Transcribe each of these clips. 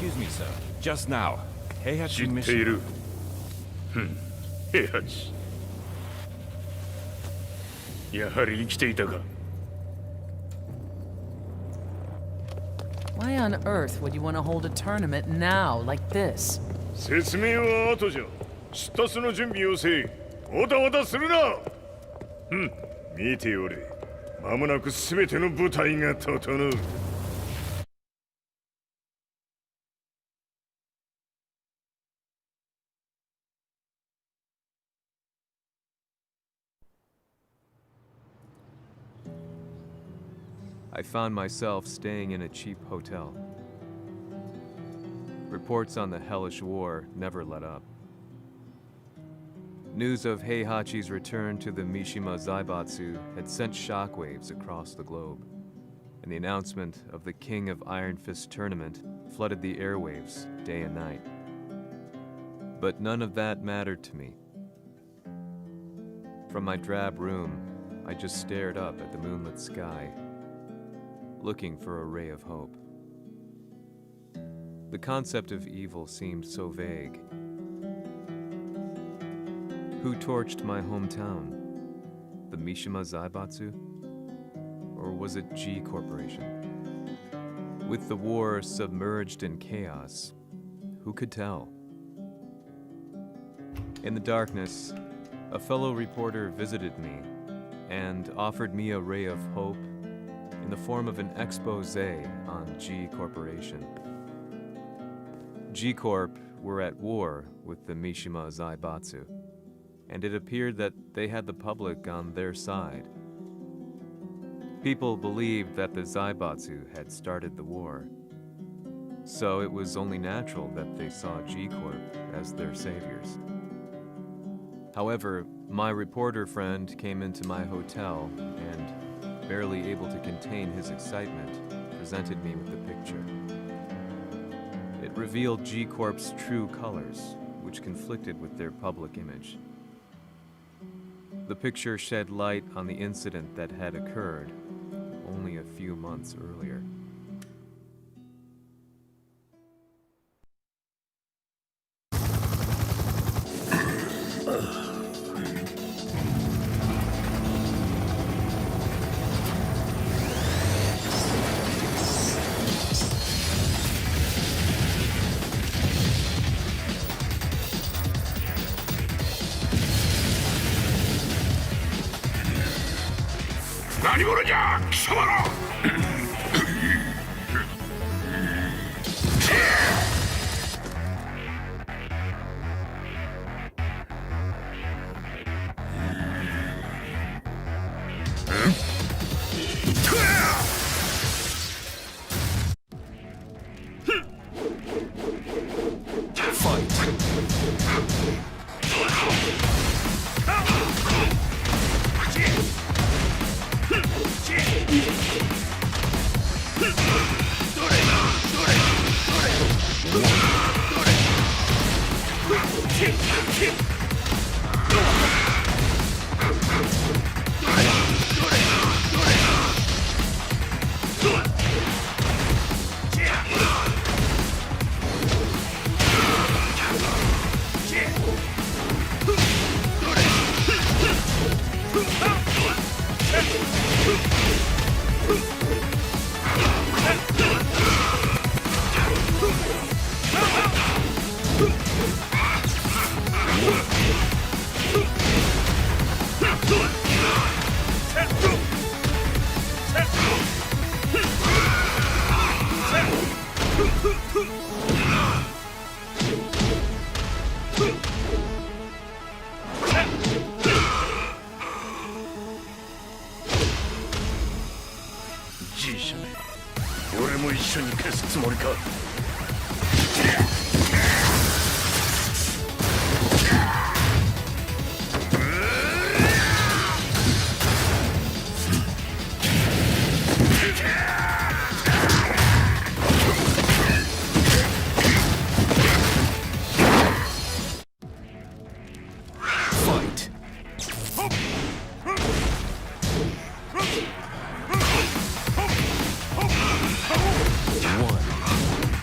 Excuse me, sir. Just now, Heihachi 知ってい mission. る。平八。やはり生きていたか。Why on earth would you want to hold a tournament now, like this? 説明は後じゃ。出立の準備をせい。おたわたするな。見ておれ。間もなく全ての部隊が整う。I found myself staying in a cheap hotel. Reports on the hellish war never let up. News of Heihachi's return to the Mishima Zaibatsu had sent shockwaves across the globe, and the announcement of the King of Iron Fist tournament flooded the airwaves day and night. But none of that mattered to me. From my drab room, I just stared up at the moonlit sky, looking for a ray of hope. The concept of evil seemed so vague. Who torched my hometown? The Mishima Zaibatsu? Or was it G Corporation? With the war submerged in chaos, who could tell? In the darkness, a fellow reporter visited me and offered me a ray of hope in the form of an expose on G Corporation. G Corp were at war with the Mishima Zaibatsu, and it appeared that they had the public on their side. People believed that the Zaibatsu had started the war, so it was only natural that they saw G Corp as their saviors. However, my reporter friend came into my hotel and, barely able to contain his excitement, presented me with the picture. It revealed G Corp's true colors, which conflicted with their public image. The picture shed light on the incident that had occurred only a few months earlier.何者じゃ、貴様ら。じいじゃねえ。俺も一緒に消すつもりか。One.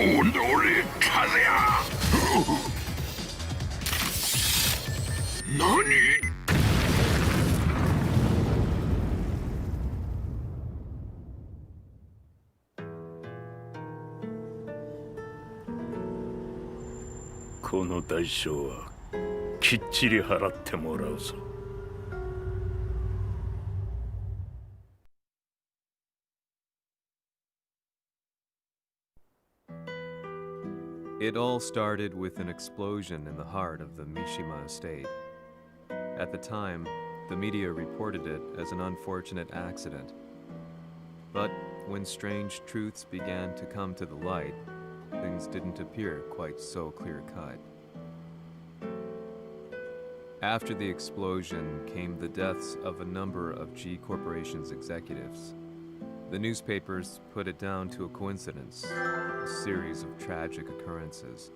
오늘의 카레야! 너니? この代償はきっちり払ってもらうぞ。It all started with an explosion in the heart of the Mishima estate. At the time, the media reported it as an unfortunate accident. But when strange truths began to come to the light, things didn't appear quite so clear-cut. After the explosion came the deaths of a number of G Corporation's executives. The newspapers put it down to a coincidence, a series of tragic occurrences.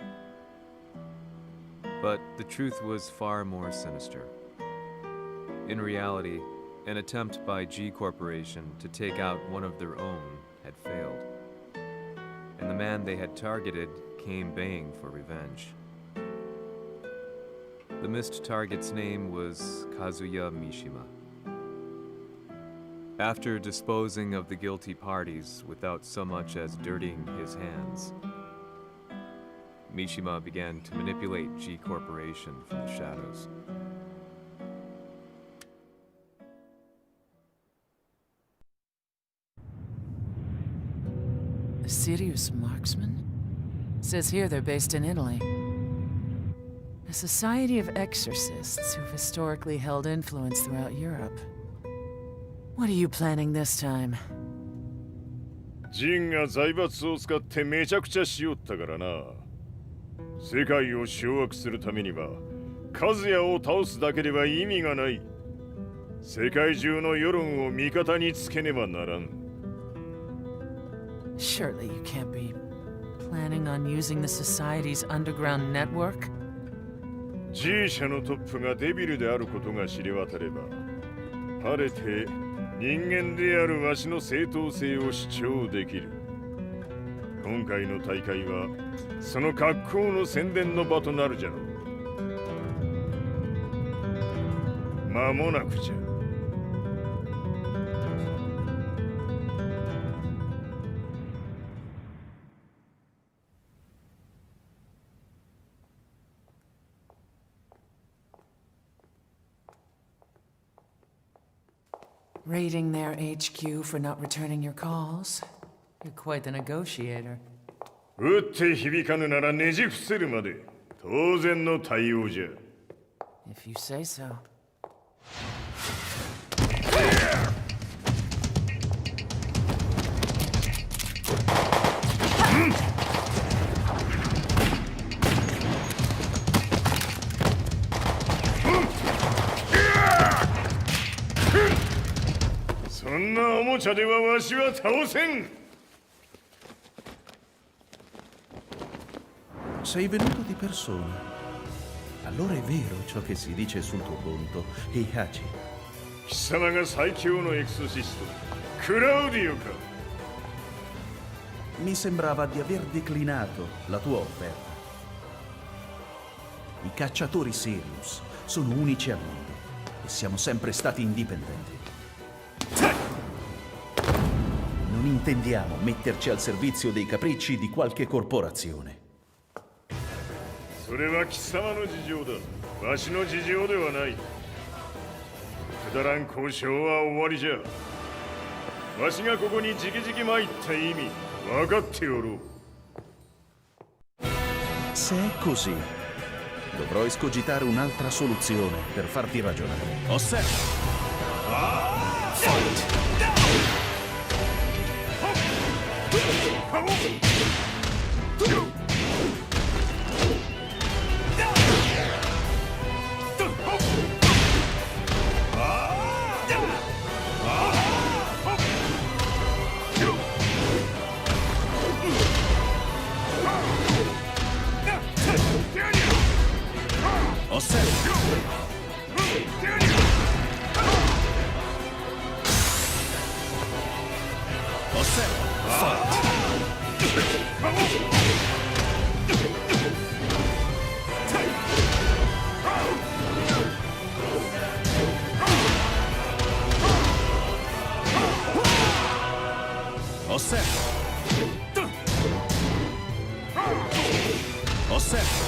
But the truth was far more sinister. In reality, an attempt by G Corporation to take out one of their own had failed. And the man they had targeted came baying for revenge. The missed target's name was Kazuya Mishima. After disposing of the guilty parties without so much as dirtying his hands, Mishima began to manipulate G Corporation from the shadows. A serious marksman? Says here they're based in Italy. A society of exorcists who've historically held influence throughout Europe. What are you planning this time? ジンが財閥を使ってめちゃくちゃしよったからな。世界を掌握するためには、カズヤを倒すだけでは意味がない。世界中の世論を味方につけねばならん。Surely you can't be planning on using the society's underground network? G 社のトップがデビルであることが知れ渡れば、晴れて人間であるわしの正当性を主張できる。今回の大会はその格好の宣伝の場となるじゃろう。間もなくじゃ。Raiding their HQ for not returning your calls? You're quite the negotiator. 撃って響かぬならねじ伏せるまで当然の対応じゃ。If you say so. Sei venuto di persona. Allora è vero ciò che si dice sul tuo conto, Heihachi. 貴様が最強のエクソシスト、クラウディオか。Mi sembrava di aver declinato la tua offerta. I cacciatori Sirius sono unici al mondo e siamo sempre stati indipendenti. Non intendiamo metterci al servizio dei capricci di qualche corporazione. それは貴様の事情だ。わしの事情ではない。くだらん交渉は終わりじゃ。わしがここに直々参った意味分かっておろう。Se è così, dovrò escogitare un'altra soluzione per farti ragionare. Osserva! Fight! Osserva! Osserva!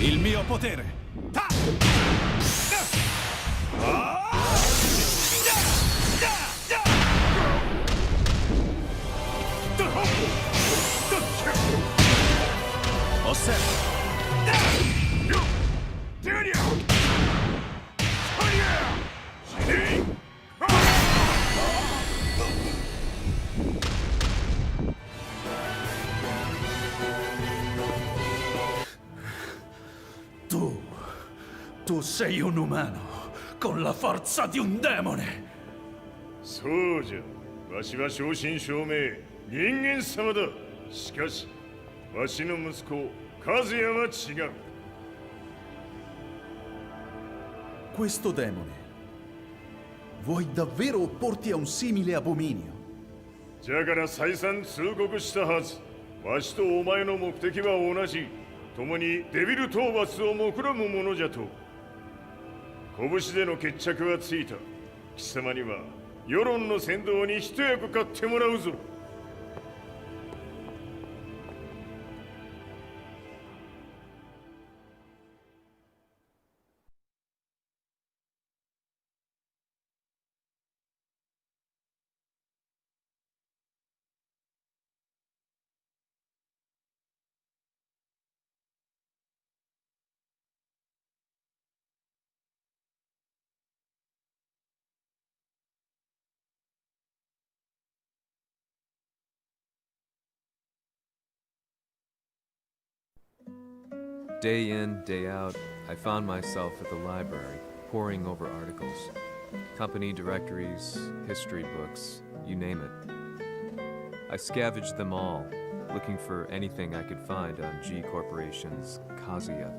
Il mio potere! Osserva! Tu sei un umano, con la forza di un demone! そうじゃ。わしは正真正銘人間様だ。しかしわしの息子和也は違う。 Questo demone, vuoi davvero opporti a un simile abominio? じゃから再三通告したはず。わしとお前の目的は同じ。共にデビル討伐を目論むものじゃと。拳での決着はついた。貴様には世論の先導に一役買ってもらうぞ。 Day in, day out, I found myself at the library, poring over articles. Company directories, history books, you name it. I scavenged them all, looking for anything I could find on G Corporation's Kazuya,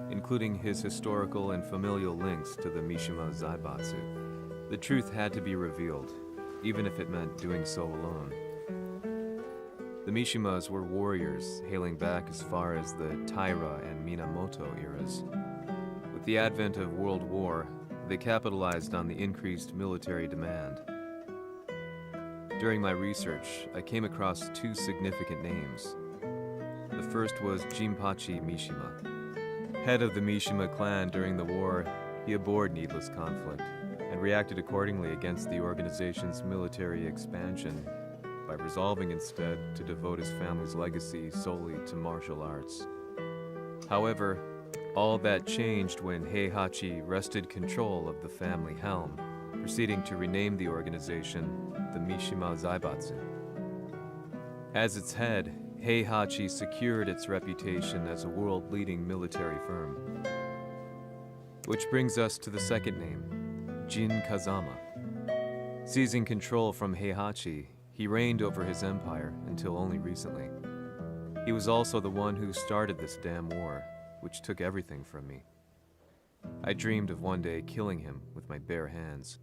including his historical and familial links to the Mishima Zaibatsu. The truth had to be revealed, even if it meant doing so alone. The Mishimas were warriors hailing back as far as the Taira and Minamoto eras. With the advent of World War, they capitalized on the increased military demand. During my research, I came across two significant names. The first was Jinpachi Mishima. Head of the Mishima clan during the war, he abhorred needless conflict and reacted accordingly against the organization's military expansion by resolving instead to devote his family's legacy solely to martial arts. However, all that changed when Heihachi wrested control of the family helm, proceeding to rename the organization the Mishima Zaibatsu. As its head, Heihachi secured its reputation as a world-leading military firm. Which brings us to the second name, Jin Kazama. Seizing control from Heihachi, he reigned over his empire until only recently. He was also the one who started this damn war, which took everything from me. I dreamed of one day killing him with my bare hands.